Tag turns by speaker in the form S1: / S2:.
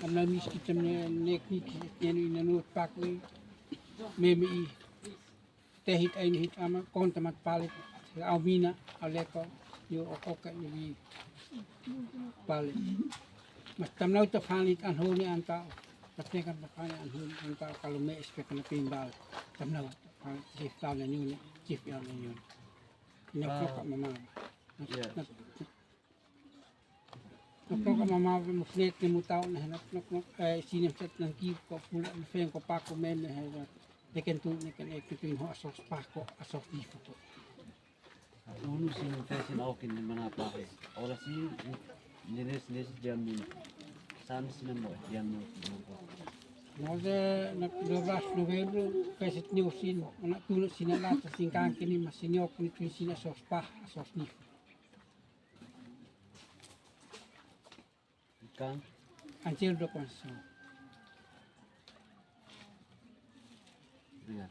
S1: na miski tamne neki yenu inanut pakui memi tehit ai hit ama kontamat palit awina aleko yo okoka ni palit mas tamnau ta palit an honi anta tapi kan pakai an honi anta kalau me spek na timbal tamnau chief tahu na nyuni chief yang na nyuni nyok mama Nok mama muslet ni mutaw na nok sinem set nang ki ko pula na fen ko pa ko men ha de ken tu ne ken ek tu ho asos pa ko asos di ko
S2: Unu sin fesin aukin ni mana pa he. Ora si nires jamin sans memo jamu.
S1: mo de nak 12 November fesit ni usin anak tu sinala sa singkang kini masinyok ni tu sin asos pa asos di
S2: Kan
S1: Until the concern.
S2: yeah.